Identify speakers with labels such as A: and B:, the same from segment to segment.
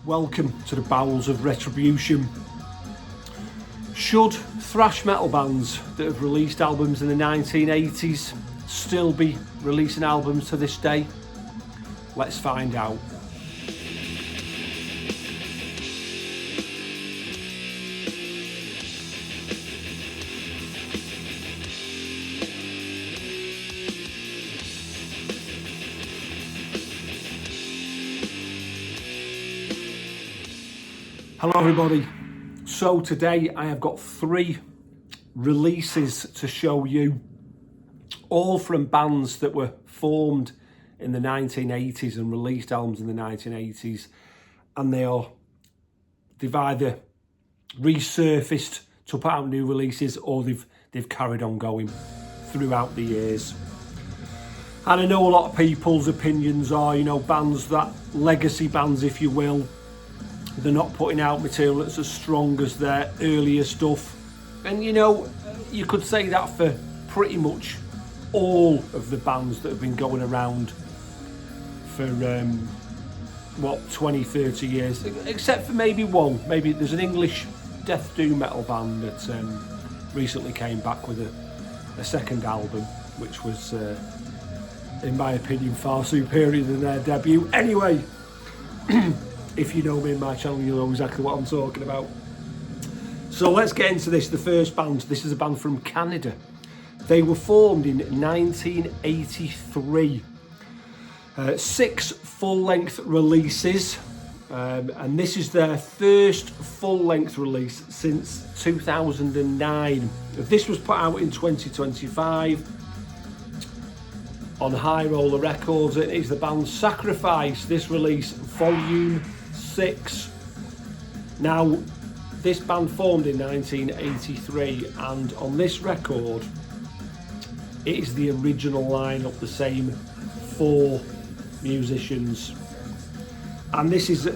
A: Welcome to the Bowels of Retribution. Should thrash metal bands that have released albums in the 1980s still be releasing albums to this day? Let's find out. Hello everybody. So today I have got 3 releases to show you, all from bands that were formed in the 1980s and released albums in the 1980s, and they've either resurfaced to put out new releases or they've carried on going throughout the years. And I know a lot of people's opinions are, bands that legacy bands, if you will, they're not putting out material that's as strong as their earlier stuff. And you could say that for pretty much all of the bands that have been going around for 20, 30 years, except for maybe one. Maybe there's an English death doom metal band that recently came back with a second album, which was in my opinion far superior than their debut. Anyway, if you know me in my channel, you'll know exactly what I'm talking about. So let's get into this. The first band, this is a band from Canada. They were formed in 1983. 6 full-length releases, and this is their first full-length release since 2009. This was put out in 2025 on High Roller Records. It is the band Sacrifice. This release, Volume 6. Now, this band formed in 1983, and on this record, it is the original lineup, the same 4 musicians. And this is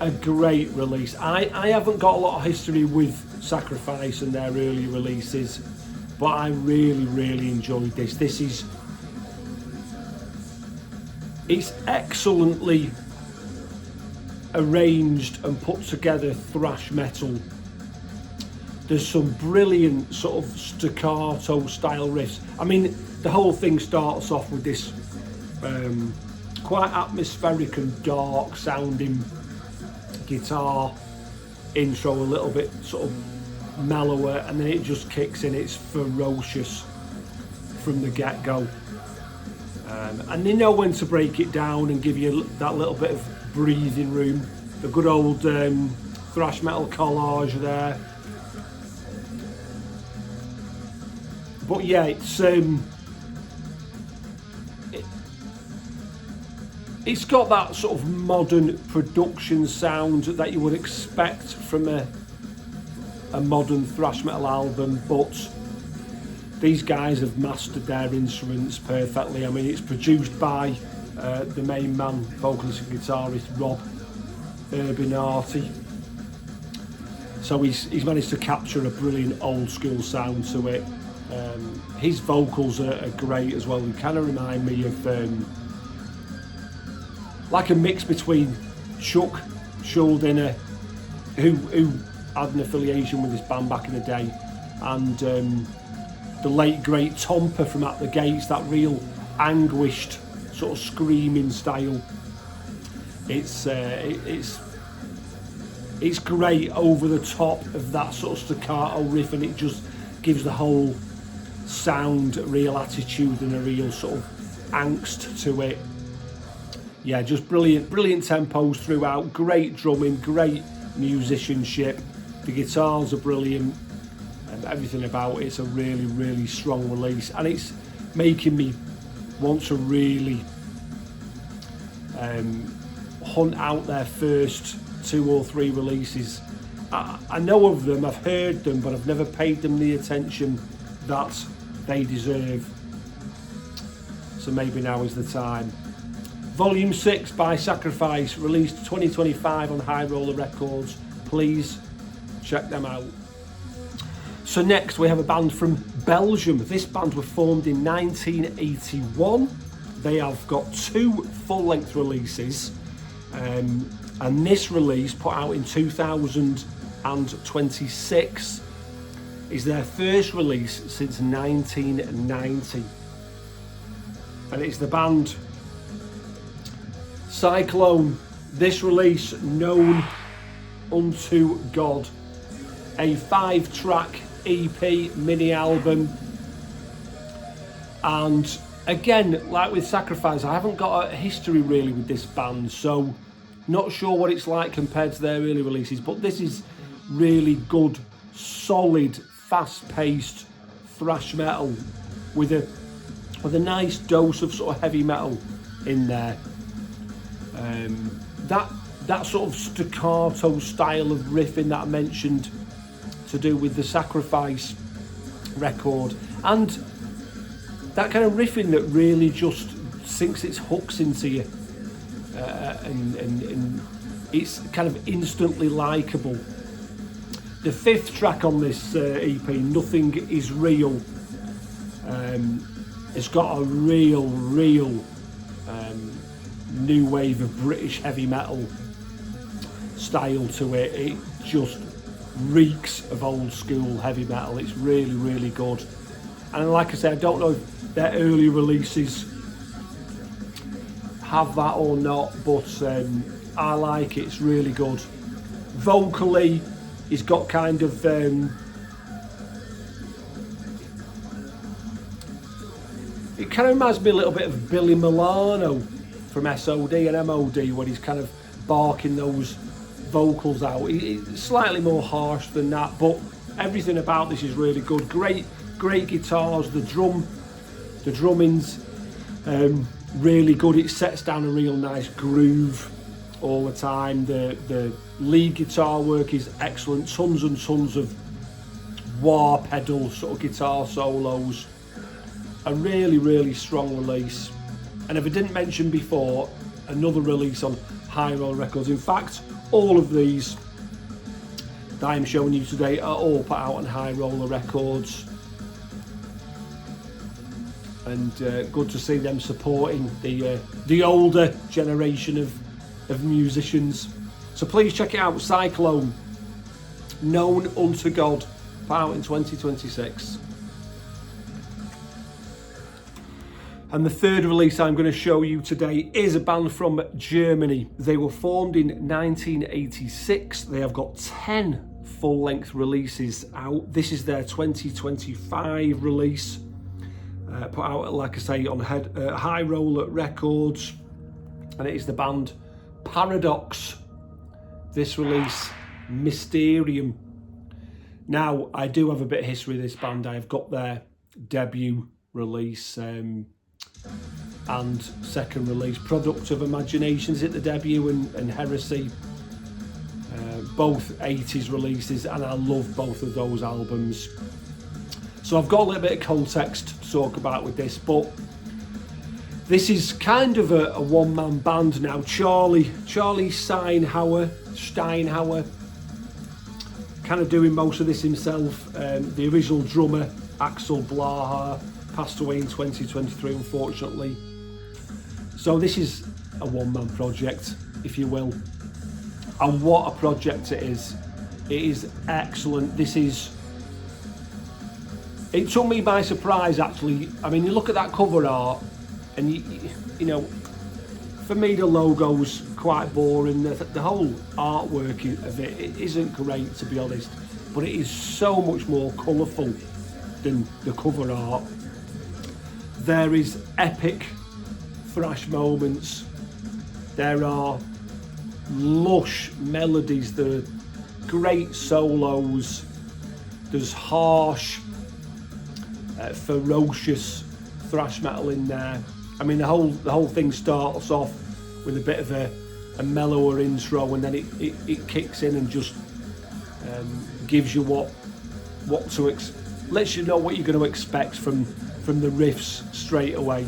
A: a great release. I haven't got a lot of history with Sacrifice and their early releases, but I really enjoyed this. It's excellently arranged and put together thrash metal. There's some brilliant sort of staccato style riffs. I mean, the whole thing starts off with this quite atmospheric and dark sounding guitar intro, a little bit sort of mellower, and then it just kicks in. It's ferocious from the get-go. And they know when to break it down and give you that little bit of breathing room. The good old thrash metal collage there. But yeah, it's got that sort of modern production sound that you would expect from a modern thrash metal album, but these guys have mastered their instruments perfectly. I mean, it's produced by the main man, vocalist and guitarist Rob Urbanati. So he's managed to capture a brilliant old school sound to it. His vocals are great as well. They kind of remind me of like a mix between Chuck Schuldiner, who had an affiliation with this band back in the day, and the late great Tomper from At the Gates, that real anguished sort of screaming style. It's great over the top of that sort of staccato riff, and it just gives the whole sound real attitude and a real sort of angst to it. Yeah, just brilliant tempos throughout, great drumming, great musicianship. The guitars are brilliant, and everything about it's a really strong release, and it's making me want to really hunt out their first 2 or 3 releases. I know of them, I've heard them, but I've never paid them the attention that they deserve. So maybe now is the time. Volume 6 by Sacrifice, released 2025 on High Roller Records. Please check them out. So next we have a band from Belgium. This band were formed in 1981. They have got 2 full-length releases. And this release, put out in 2026, is their first release since 1990. And it's the band Cyclone. This release, Known Unto God, a 5-track EP mini album. And again, like with Sacrifice, I haven't got a history really with this band, so not sure what it's like compared to their early releases, but this is really good, solid, fast-paced thrash metal with a nice dose of sort of heavy metal in there. That sort of staccato style of riffing that I mentioned to do with the Sacrifice record, and that kind of riffing that really just sinks its hooks into you, and it's kind of instantly likable. The 5th track on this EP, Nothing Is Real, it's got a real new wave of British heavy metal style to it. It just reeks of old school heavy metal. It's really good. And like I said, I don't know if their early releases have that or not, but I like it. It's really good. Vocally, he's got kind of it kind of reminds me a little bit of Billy Milano from SOD and MOD, when he's kind of barking those vocals out. It's slightly more harsh than that, but everything about this is really good. Great guitars. The drumming's really good. It sets down a real nice groove all the time. The lead guitar work is excellent. Tons and tons of wah pedal sort of guitar solos. A really strong release. And if I didn't mention before, another release on High Roller Records. In fact, all of these that I'm showing you today are all put out on High Roller Records. And good to see them supporting the older generation of musicians. So please check it out. Cyclone, Known Unto God, put out in 2026. And the third release I'm going to show you today is a band from Germany. They were formed in 1986. They have got 10 full-length releases out. This is their 2025 release. Put out, like I say, on High Roller Records. And it is the band Paradox. This release, Mysterium. Now, I do have a bit of history of this band. I've got their debut release and second release, Product of Imagination, is it the debut, and Heresy, both 80s releases, and I love both of those albums. So I've got a little bit of context to talk about with this, but this is kind of a one-man band now. Charlie Steinhauer, kind of doing most of this himself. The original drummer, Axel Blaha, passed away in 2023, unfortunately. So this is a one-man project, if you will. And what a project it is. It is excellent. It took me by surprise, actually. I mean, you look at that cover art, and you know, for me the logo's quite boring. The whole artwork of it isn't great, to be honest, but it is so much more colourful than the cover art. There is epic thrash moments. There are lush melodies. There are great solos. There's harsh, ferocious thrash metal in there. I mean, the whole thing starts off with a bit of a mellower intro, and then it kicks in and just gives you what to lets you know what you're going to expect from the riffs straight away.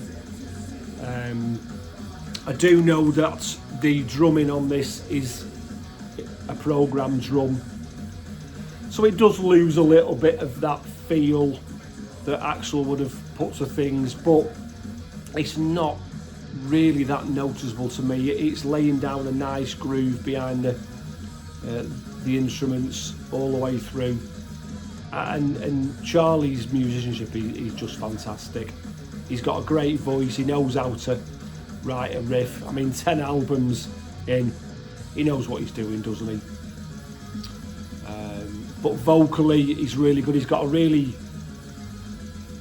A: I do know that the drumming on this is a programmed drum, so it does lose a little bit of that feel that Axel would have put to things, but it's not really that noticeable to me. It's laying down a nice groove behind the instruments all the way through, and Charlie's musicianship, he's just fantastic. He's got a great voice, he knows how to write a riff. I mean, 10 albums in, he knows what he's doing, doesn't he? But vocally he's really good. He's got a really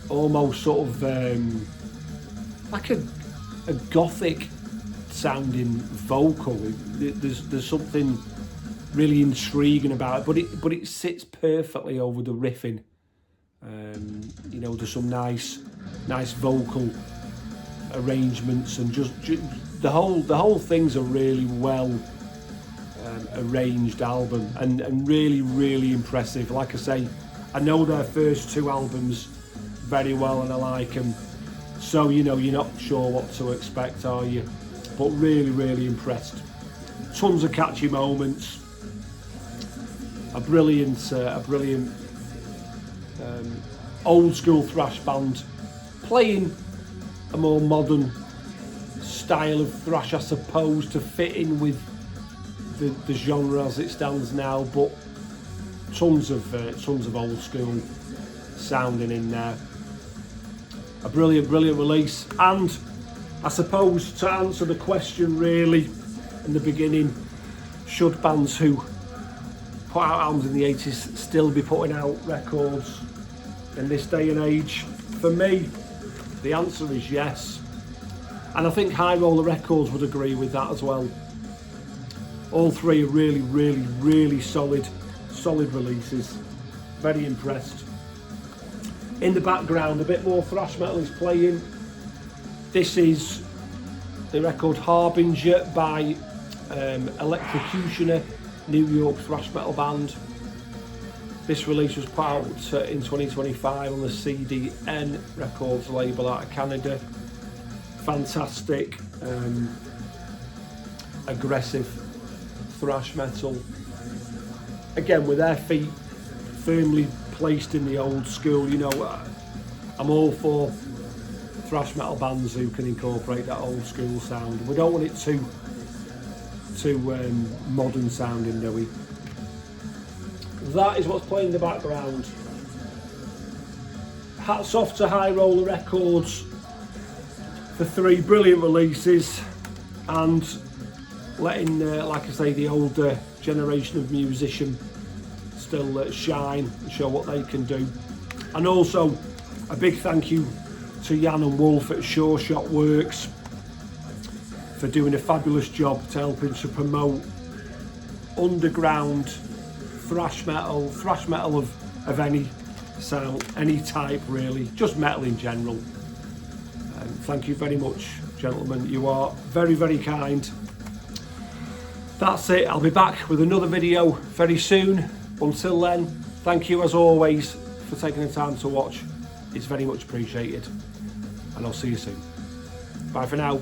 A: almost sort of like a gothic sounding vocal. There's something really intriguing about it, but it sits perfectly over the riffing. You know, there's some nice vocal arrangements, and just the whole thing's a really well arranged album, and really impressive. Like I say, I know their first 2 albums very well, and I like them, so you know, you're not sure what to expect, are you? But really impressed. Tons of catchy moments, a brilliant old school thrash band playing a more modern style of thrash, I suppose, to fit in with the genre as it stands now, but tons of old school sounding in there. A brilliant release. And I suppose, to answer the question really in the beginning, should bands who put out albums in the 80s still be putting out records in this day and age? For me, the answer is yes, and I think High Roller Records would agree with that as well. All 3 are really solid releases. Very impressed. In the background, a bit more thrash metal is playing. This is the record Harbinger by Electrocutioner, New York thrash metal band. This release was put out in 2025 on the CDN Records label out of Canada. Fantastic, aggressive thrash metal. Again, with their feet firmly placed in the old school. You know, I'm all for thrash metal bands who can incorporate that old school sound. We don't want it too modern sounding, do we? That is what's playing in the background. Hats off to High Roller Records for 3 brilliant releases, and letting, like I say, the older generation of musician still shine and show what they can do. And also a big thank you to Jan and Wolf at Sure Shot Worx for doing a fabulous job to helping to promote underground thrash metal of any sound, any type really, just metal in general. Thank you very much, gentlemen. You are very kind. That's it. I'll be back with another video very soon. Until then, thank you as always for taking the time to watch. It's very much appreciated, and I'll see you soon. Bye for now.